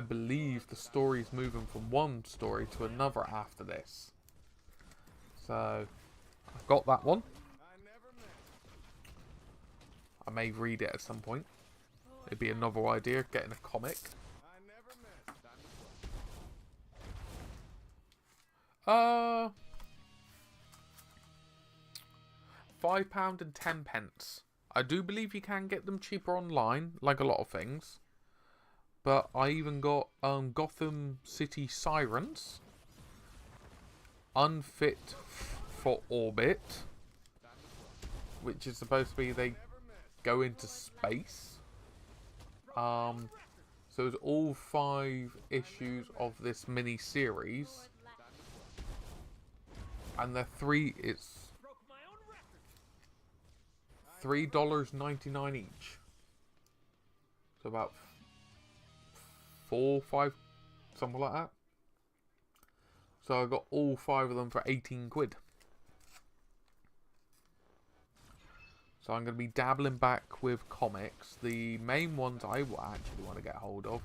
believe the story is moving from one story to another after this. So I've got that one. I may read it at some point. It'd be a novel idea, getting a comic. £5 and 10p. I do believe you can get them cheaper online, like a lot of things. But I even got Gotham City Sirens, Unfit for Orbit, which is supposed to be they go into space. So it's all 5 issues of this mini series, and they're it's $3.99 each. So about 4, 5, something like that. So I got all 5 of them for 18 quid. So I'm going to be dabbling back with comics. The main ones I actually want to get hold of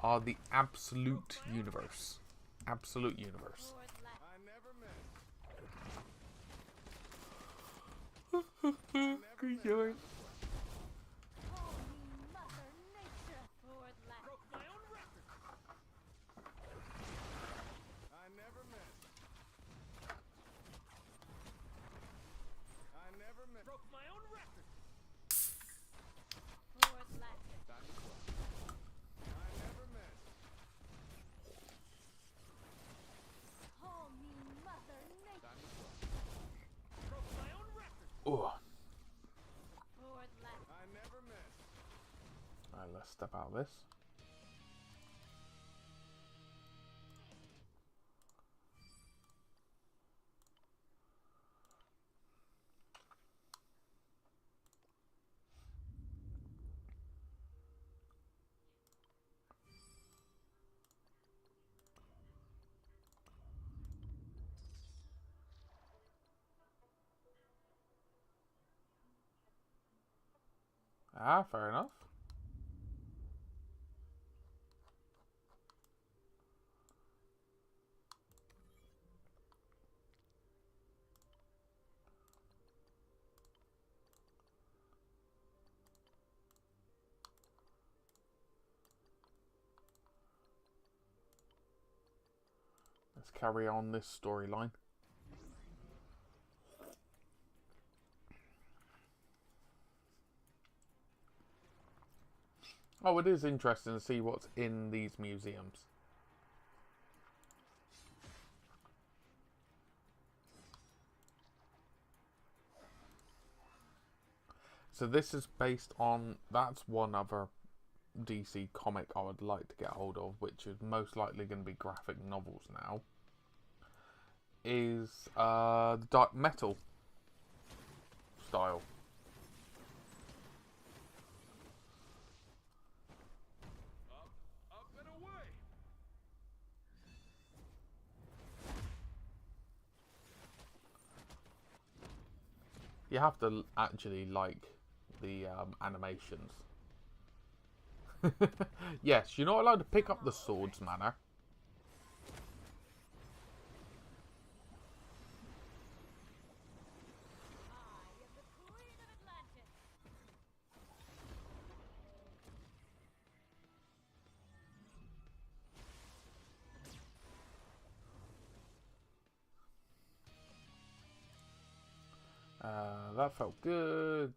are the Absolute Universe. Absolute Universe. Good job. Alright, let's step out of this. Ah, fair enough. Let's carry on this storyline. Oh, it is interesting to see what's in these museums. So this is based on, that's one other DC comic I would like to get hold of, which is most likely going to be graphic novels now, is the dark metal style. Up and away. You have to actually like the animations. Yes, you're not allowed to pick up the swords, Manor. That felt good.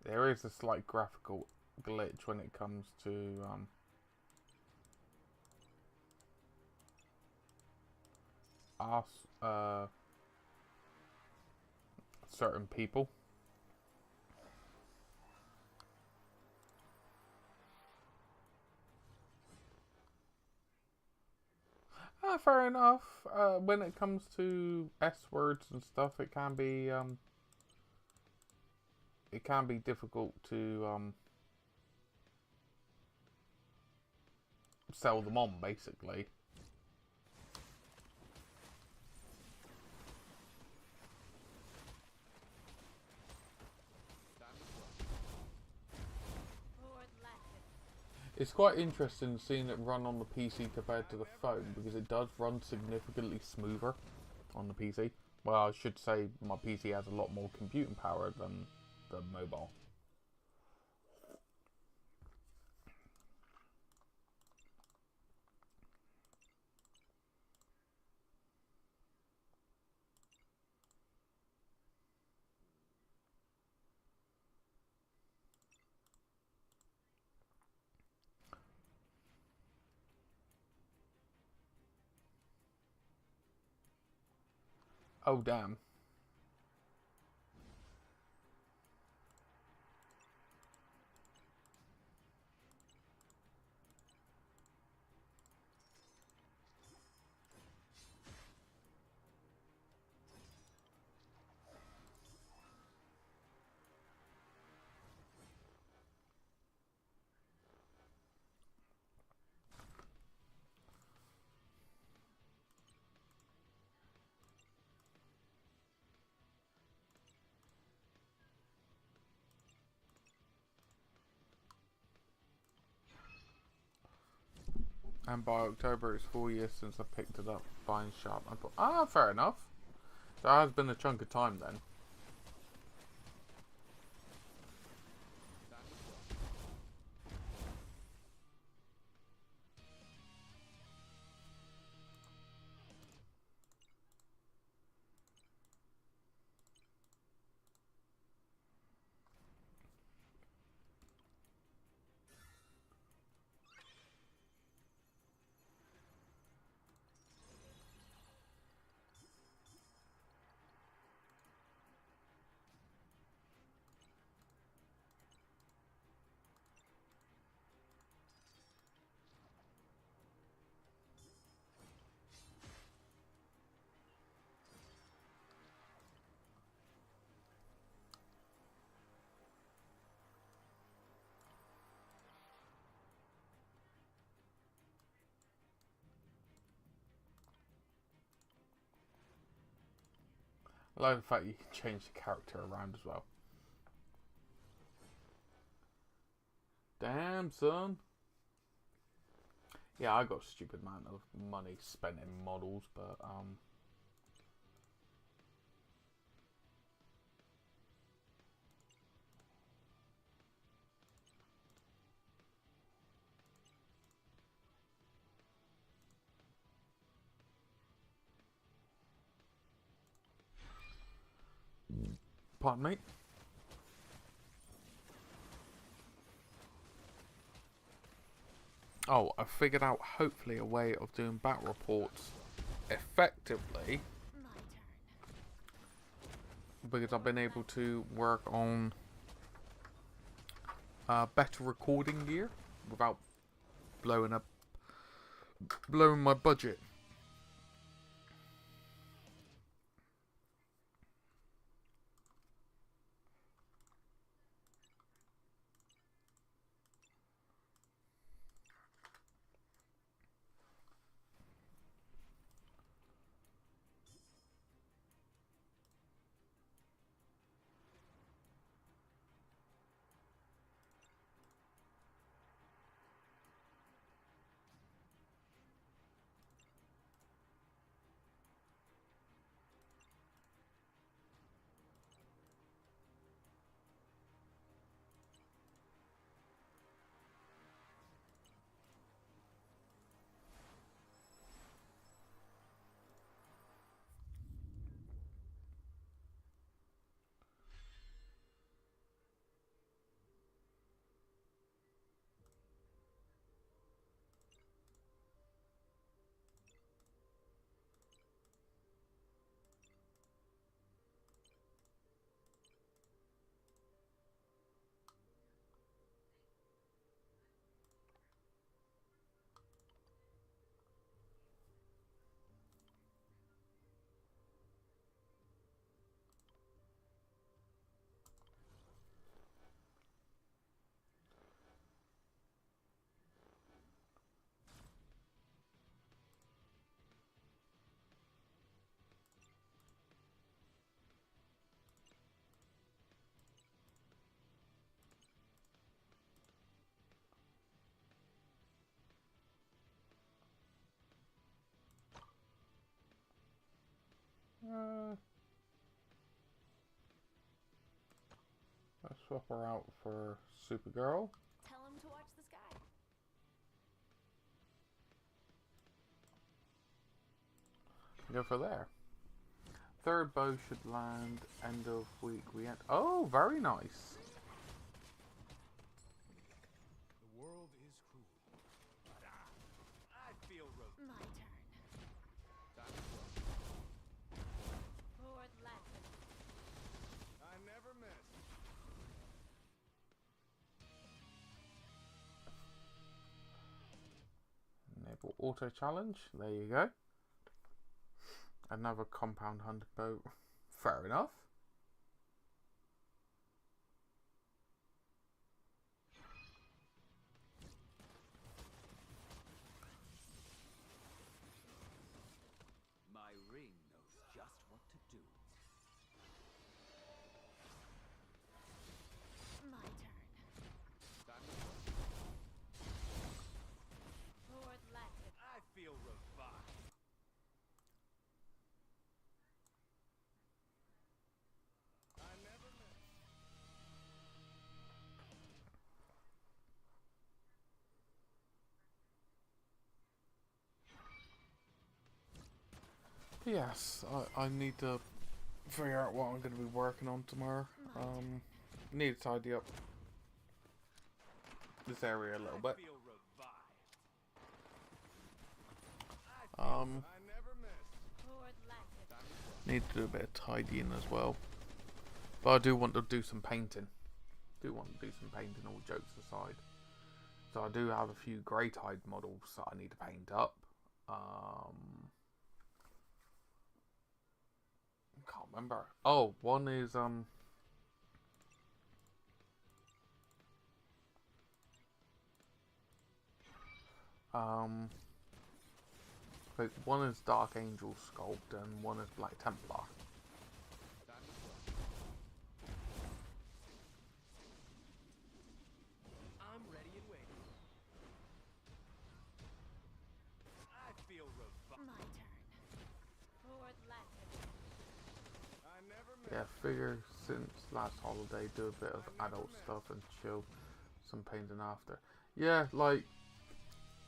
There is a slight graphical glitch when it comes to certain people. Fair enough. When it comes to S words and stuff, it can be difficult to sell them on, basically. It's quite interesting seeing it run on the PC compared to the phone, because it does run significantly smoother on the PC. Well, I should say my PC has a lot more computing power than the mobile. Oh, damn. And by October, it's 4 years since I picked it up, buying sharp. I thought, ah, fair enough. That has been a chunk of time then. I like the fact you can change the character around as well. Damn, son. Yeah, I got a stupid amount of money spent in models, but pardon me. Oh, I figured out hopefully a way of doing battle reports effectively. Because I've been able to work on better recording gear without blowing my budget. Let's swap her out for Supergirl. Tell him to watch the sky. Go for there. Third bow should land end of week. Oh, very nice. The world is cruel, but I feel My turn. Enable auto challenge. There you go. Another compound hunter boat. Fair enough. My ring knows just what to do. My turn. Forward landing. I feel revived. I never miss. Yes, I need to figure out what I'm going to be working on tomorrow. Need to tidy up this area a little bit. I feel revived. I never miss. Forward landing. Need to do a bit of tidying as well. But I do want to do some painting. All jokes aside. So I do have a few grey tide models that I need to paint up. Can't remember. Oh, one is wait, one is Dark Angel Sculpt and one is Black Templar. I'm ready and waiting. I feel revived. My turn. Forward landing. I never miss. Yeah, figure since last holiday do a bit of adult stuff and chill some painting after. Yeah, like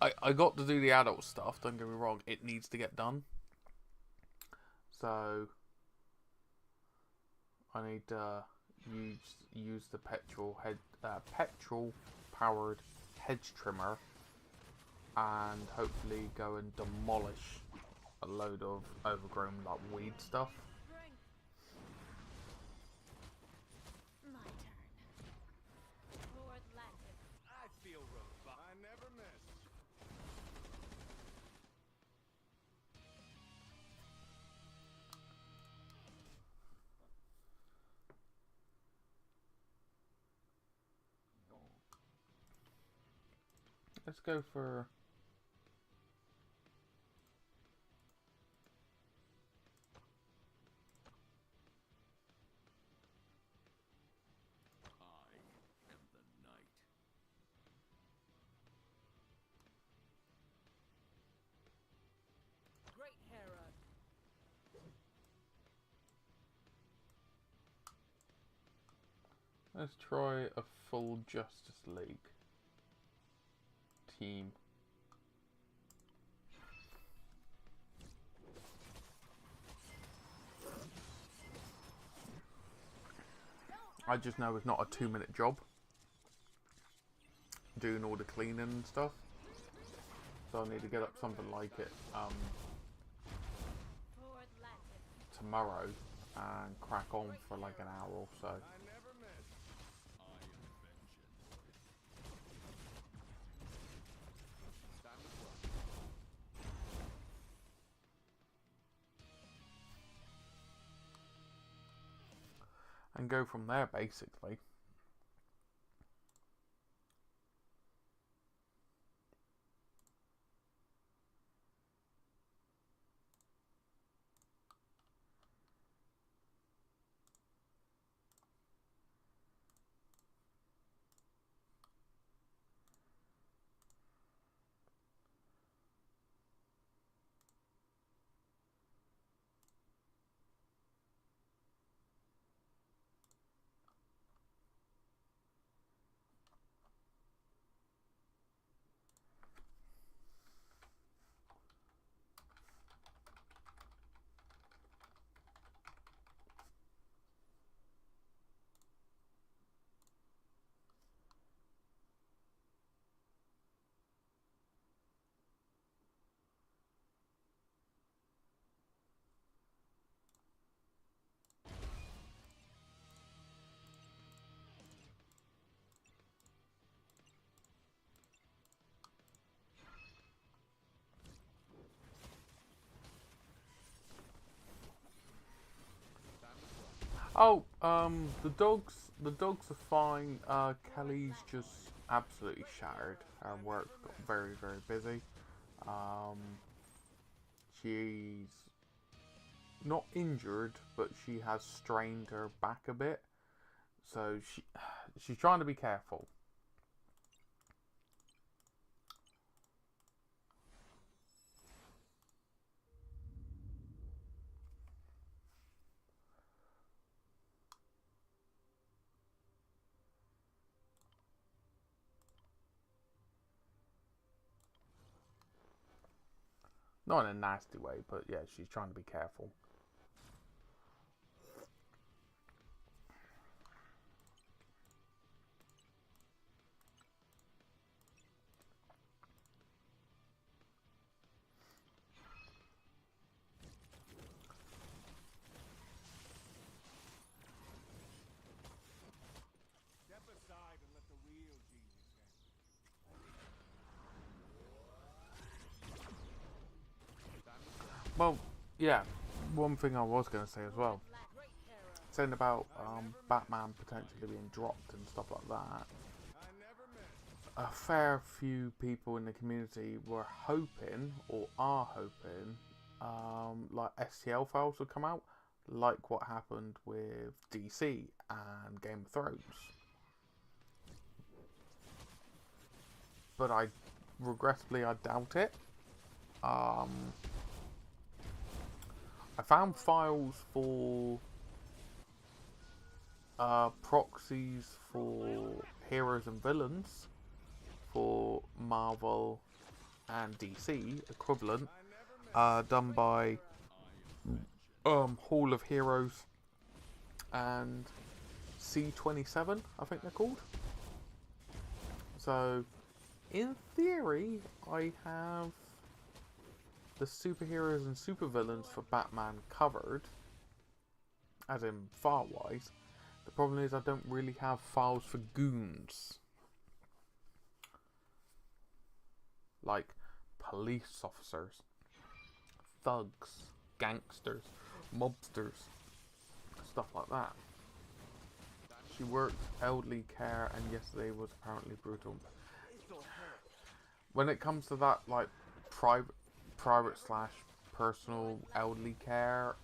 I got to do the adult stuff, don't get me wrong, it needs to get done. So I need to use the petrol powered hedge trimmer and hopefully go and demolish a load of overgrown like weed stuff. Bring. My turn. Forward landing. I feel revived. I never miss. Let's go for I am the night. Great Hera. let's try a full Justice League team. I just know it's not a 2-minute job doing all the cleaning and stuff, so I need to get up something like it Forward landing. tomorrow and crack on for like an hour or so. I never miss. I am vengeance. Time to fly. And go from there basically. Oh, the dogs are fine. Kelly's just absolutely shattered. Her work got very, very busy. Um, she's not injured, but she has strained her back a bit. So she's trying to be careful. Not in a nasty way, but yeah, she's trying to be careful. Step aside and let the real genius handle. Well, yeah, one thing I was going to say as well, Great hero. saying about Batman potentially being dropped and stuff like that. I never miss. A fair few people in the community were hoping, or are hoping, like STL files would come out, like what happened with DC and Game of Thrones. But regrettably, I doubt it. I found files for proxies for heroes and villains for Marvel and DC equivalent, done by Hall of Heroes and C27, I think they're called. So, in theory, I have the superheroes and supervillains for Batman covered, as in file-wise. The problem is I don't really have files for goons. Like police officers, thugs, gangsters, mobsters, stuff like that. She worked elderly care and yesterday was apparently brutal. When it comes to that, like private slash personal elderly care,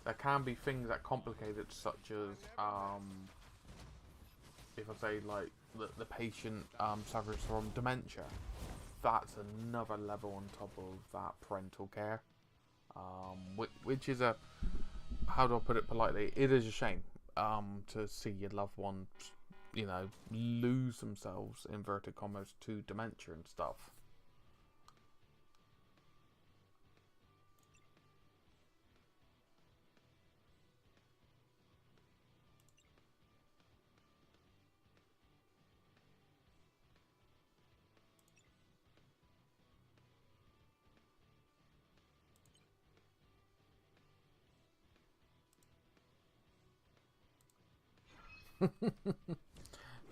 there can be things that complicate it, such as if I say like the patient suffers from dementia. That's another level on top of that parental care, which is a, how do I put it politely, it is a shame to see your loved ones, you know, lose themselves, inverted commas, to dementia and stuff.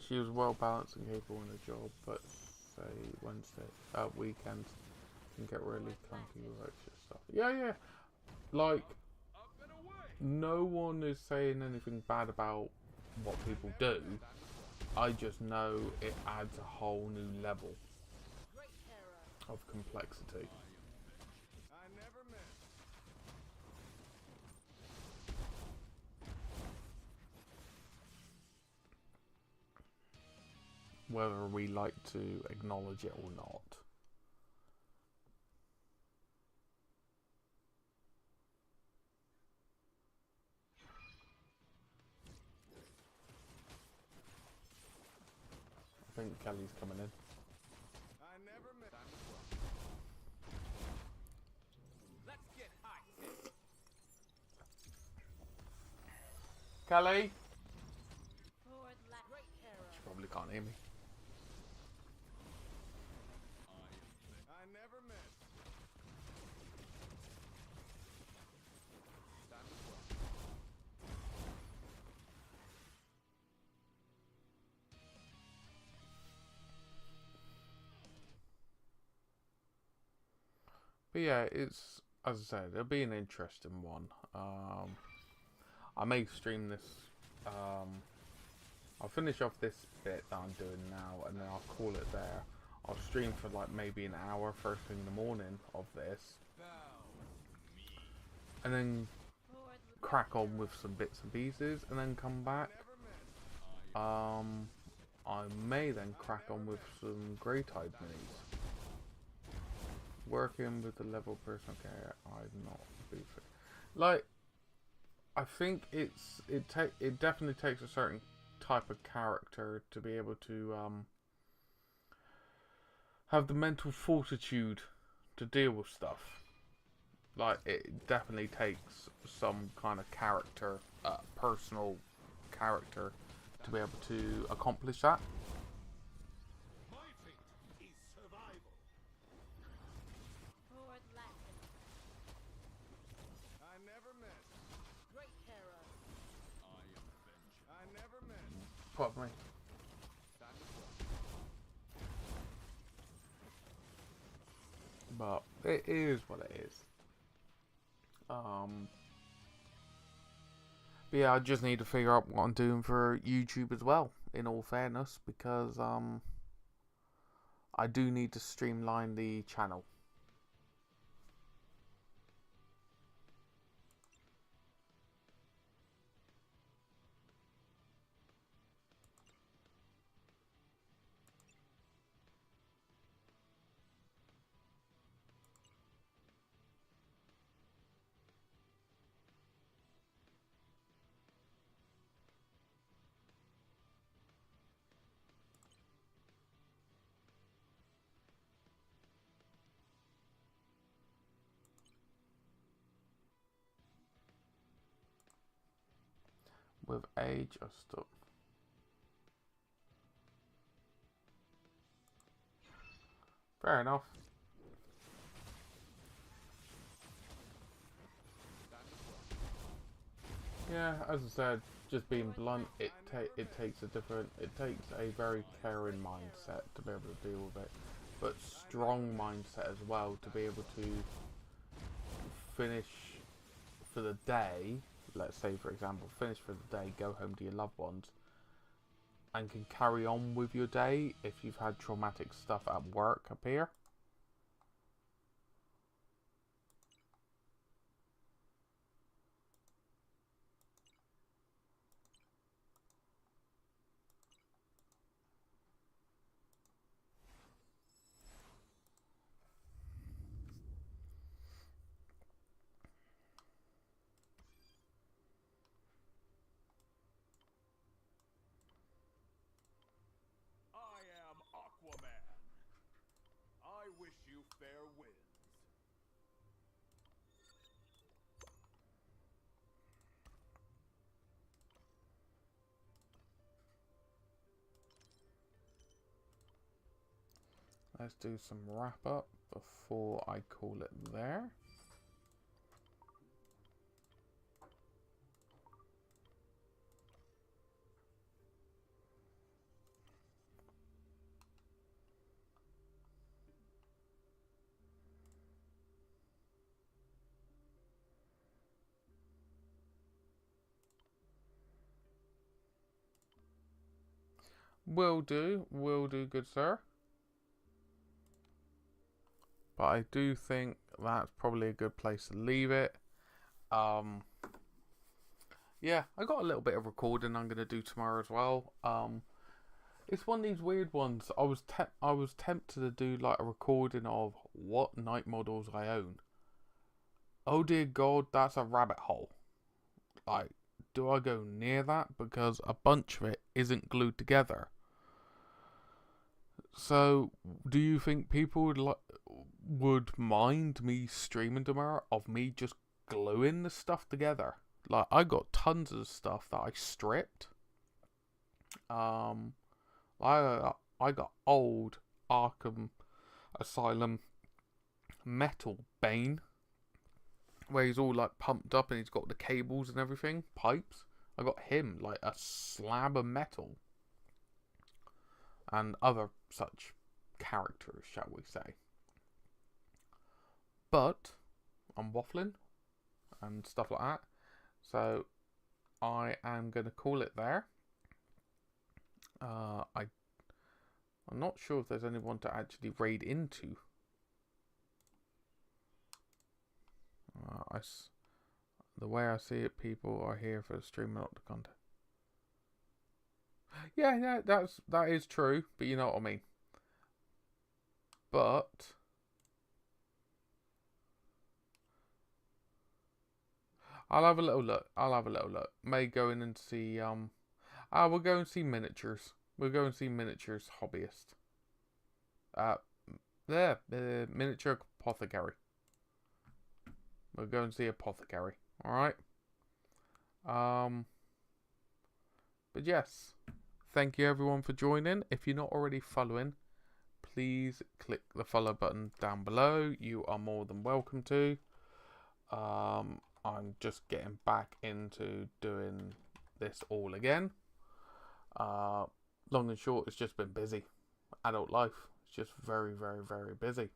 She was well balanced and capable in her job, but say weekends can get really clunky with extra stuff. Yeah. Like, no one is saying anything bad about what people do. I just know it adds a whole new level of complexity. I never miss. Whether we like to acknowledge it or not. I think Kelly's coming in. I never miss. Let's get high. Kelly? Forward left. Great hero. She probably can't hear me. I never miss. But yeah, it's, as I said, it'll be an interesting one. I may stream this. I'll finish off this bit that I'm doing now, and then I'll call it there. I'll stream for like maybe an hour first thing in the morning of this, and then crack on with some bits and pieces, and then come back. I may then crack on with some Grey Tide minis. Working with the level person, okay, I'm not beefing. Like, I think it definitely takes a certain type of character to be able to have the mental fortitude to deal with stuff. Like, it definitely takes some kind of character, personal character, to be able to accomplish that. My fate is survival. Forward Latin. I never miss. Great hero. I am vengeance. I never miss. Pardon me. But it is what it is. But yeah, I just need to figure out what I'm doing for YouTube as well, in all fairness, because I do need to streamline the channel. With age, I stop. Fair enough. Yeah, as I said, just being blunt, it takes a very caring mindset to be able to deal with it, but strong mindset as well to be able to finish for the day. Let's say, for example, finish for the day, go home to your loved ones, and can carry on with your day if you've had traumatic stuff at work appear. I am Aquaman. I wish you fair winds. Let's do some wrap up before I call it there. Will do, good sir. But I do think that's probably a good place to leave it. Yeah, I got a little bit of recording I'm gonna do tomorrow as well. It's one of these weird ones. I was tempted to do like a recording of what night models I own. Oh dear God, that's a rabbit hole. Like, do I go near that? Because a bunch of it isn't glued together. So, do you think people would mind me streaming tomorrow of me just gluing the stuff together? Like, I got tons of stuff that I stripped. I got old Arkham Asylum metal Bane, where he's all like pumped up and he's got the cables and everything, pipes. I got him, like a slab of metal. And other such characters, shall we say. But I'm waffling and stuff like that. So I am going to call it there. I'm not sure if there's anyone to actually raid into. The way I see it, people are here for the stream, not the content. Yeah, that is true, but you know what I mean. But I'll have a little look. May go in and see we'll go and see miniatures. We'll go and see miniatures hobbyist. Miniature apothecary. We'll go and see apothecary. Alright. But yes. Thank you everyone for joining. If you're not already following, please click the follow button down below. You are more than welcome to. I'm just getting back into doing this all again. Long and short, it's just been busy. Adult life. It's just very, very, very busy.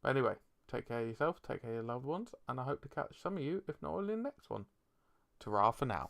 But anyway, take care of yourself, take care of your loved ones, and I hope to catch some of you, if not only in the next one. Ta-ra for now.